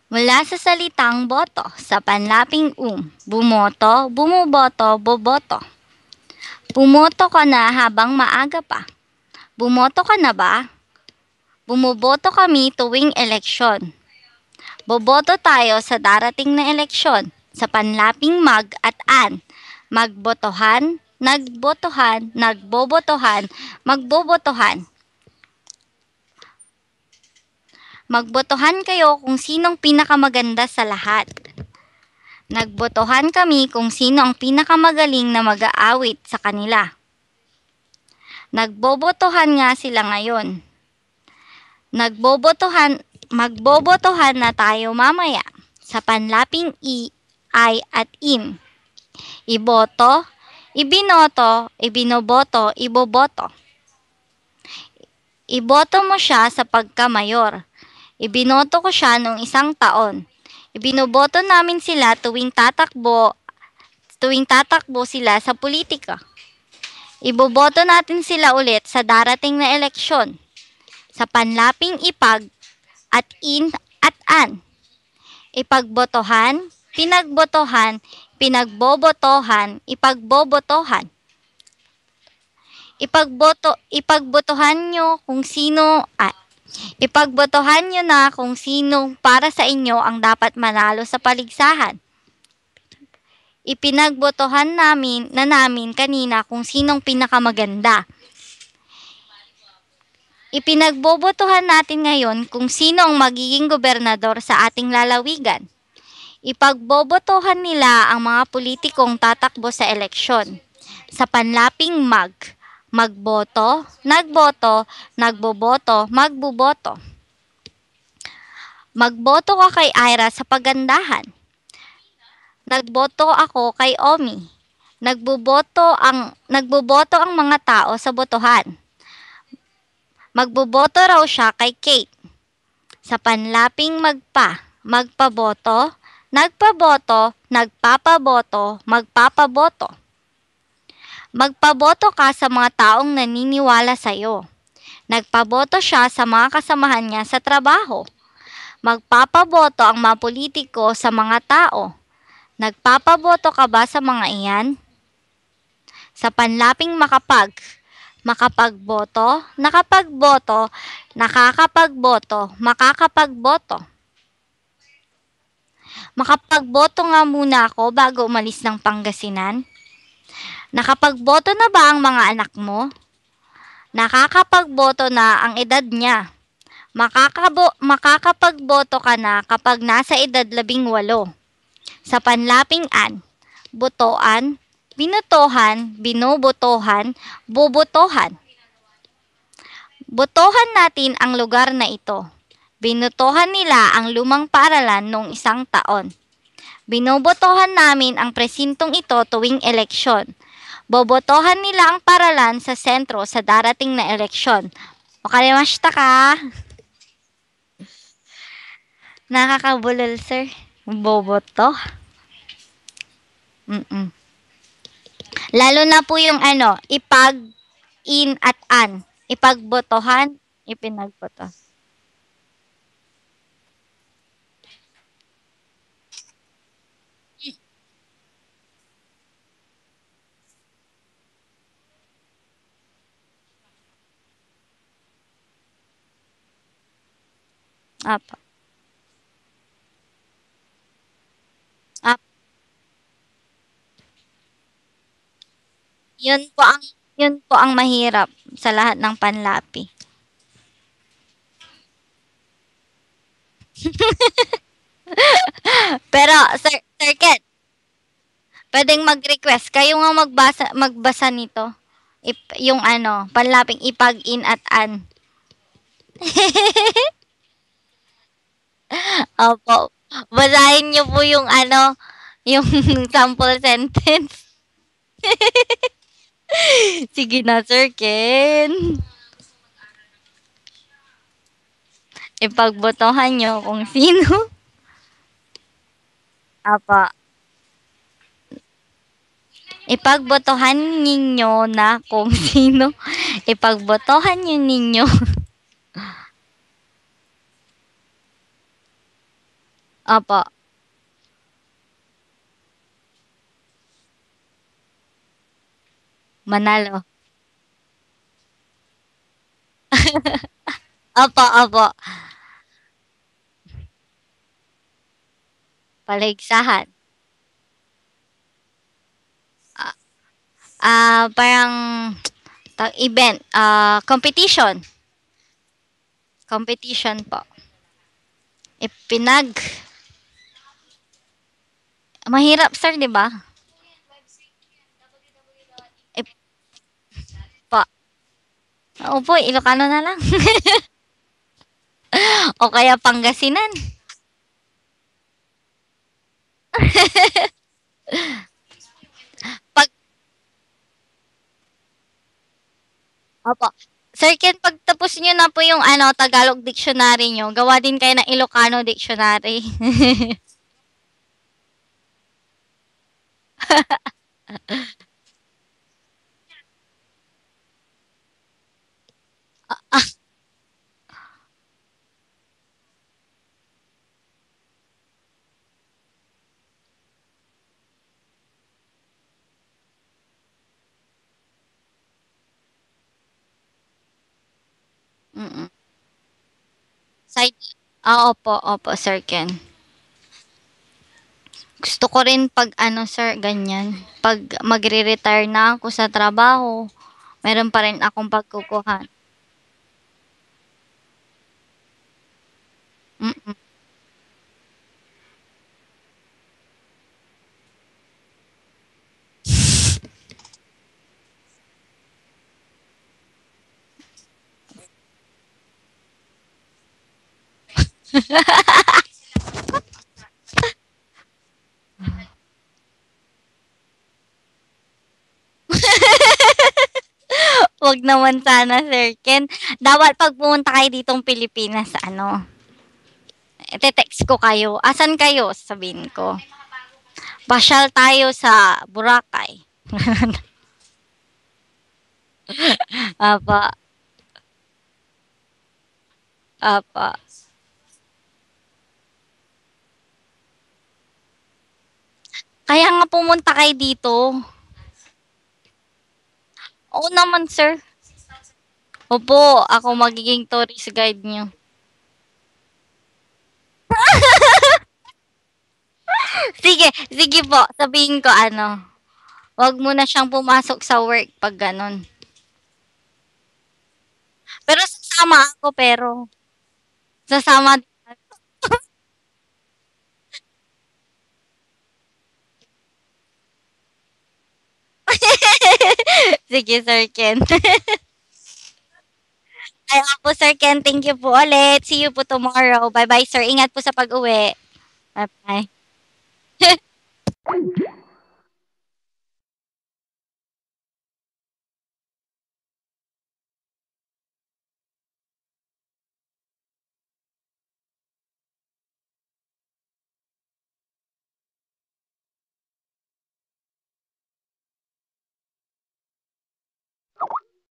Mula sa salitang boto sa panlaping bumoto, bumuboto, boboto. Bumoto ka na habang maaga pa. Bumoto ka na ba? Bumoboto kami tuwing eleksyon. Boboto tayo sa darating na eleksyon sa panlaping mag at an. Magbotohan, nagbotohan, nagbobotohan, magbobotohan. Magbotohan kayo kung sinong pinakamaganda sa lahat. Nagbotohan kami kung sino ang pinakamagaling na mag-aawit sa kanila. Nagbobotohan nga sila ngayon. Magbobotohan na tayo mamaya sa panlaping I, I at im. Iboto, ibinoto, ibinoboto, iboboto. Iboto mo siya sa pagkamayor. Ibinoto ko siya noong 1 taon. Ibinoboto namin sila tuwing tatakbo sila sa politika. Iboboto natin sila ulit sa darating na eleksyon. Sa panlaping ipag at in at an. Ipagbotohan, pinagbotohan, pinagbobotohan, ipagbobotohan. Ipagbotohan nyo na kung sino para sa inyo ang dapat manalo sa paligsahan. Ipinagbotohan namin kanina kung sinong pinakamaganda. Ipinagbobotohan natin ngayon kung sino ang magiging gobernador sa ating lalawigan. Ipagbobotohan nila ang mga politikong tatakbo sa eleksyon. Sa panlaping magboto, nagboto, nagboboto, magboboto. Magboto ka kay Ira sa pagandahan. Nagboto ako kay Omi. Nagboboto ang mga tao sa botohan. Magboboto raw siya kay Kate. Sa panlaping magpaboto, nagpaboto, nagpapaboto, magpapaboto. Magpaboto ka sa mga taong naniniwala sa'yo. Nagpaboto siya sa mga kasamahan niya sa trabaho. Magpapaboto ang mga politiko sa mga tao. Nagpapaboto ka ba sa mga iyan? Sa panlaping makapagboto, nakapagboto, nakakapagboto, makakapagboto. Makapagboto nga muna ako bago umalis ng Pangasinan. Nakapagboto na ba ang mga anak mo? Nakakapagboto na ang edad niya. Makakapagboto ka na kapag nasa edad 18. Sa panlaping an, botoan, binotohan, binobotohan, bobotohan. Botohan natin ang lugar na ito. Binotohan nila ang lumang paaralan noong 1 taon. Binobotohan namin ang presintong ito tuwing eleksyon. Bobotohan nila ang paaralan sa sentro sa darating na eleksyon. Wakarimashita ka? Nakakabulol, sir. Boboto. Lalo na po yung ipag, in at an. Ipagbotohan, ipinagboto. Apa. Yun po ang mahirap sa lahat ng panlapi. Pero Sir Ken, pwedeng mag-request kayo nga magbasa nito. Yung panlaping ipag in at an. Opo. Basahin niyo po yung yung sample sentence. Sige na, Sir Ken. Ipagbotohan nyo kung sino. Apa. Ipagbotohan ninyo na kung sino. Ipagbotohan ninyo. Opo, Manalo. Opo, opo. Paligsahan. Ah, parang event, competition. Competition po. Ipinag. Mahirap, sir, 'di ba? Ip pa Opo, Ilocano na lang. O kaya Pangasinan. 'Pag Opo. Sir Ken, 'pag tapos niyo na po yung ano, Tagalog dictionary niyo, gawa din kayo ng Ilocano dictionary. Mm. Side Opo, opo, Sir Ken. Gusto ko rin 'pag ano, sir, ganyan, 'pag magre-retire na ako sa trabaho, meron pa rin akong pagkukuhan. Mm. 'Wag naman sana, Sir Ken. Dapat 'pag pumunta kayo ditong Pilipinas ano, ite-text ko kayo, "Asan kayo?" Sasabihin ko, "Pasyal tayo sa Boracay." Opo, opo. Kaya nga pumunta kayo dito. Oo naman, sir. Opo, ako magiging tourist guide niyo. Sige, sige po, sabihin ko ano, 'wag mo na siyang pumasok sa work 'pag gano'n. Pero sasama ako sasama sige, Sir Ken. Ay, opo, Sir Ken, thank you po ulit. See you po tomorrow. Bye-bye, sir. Ingat po sa pag-uwi. Bye-bye.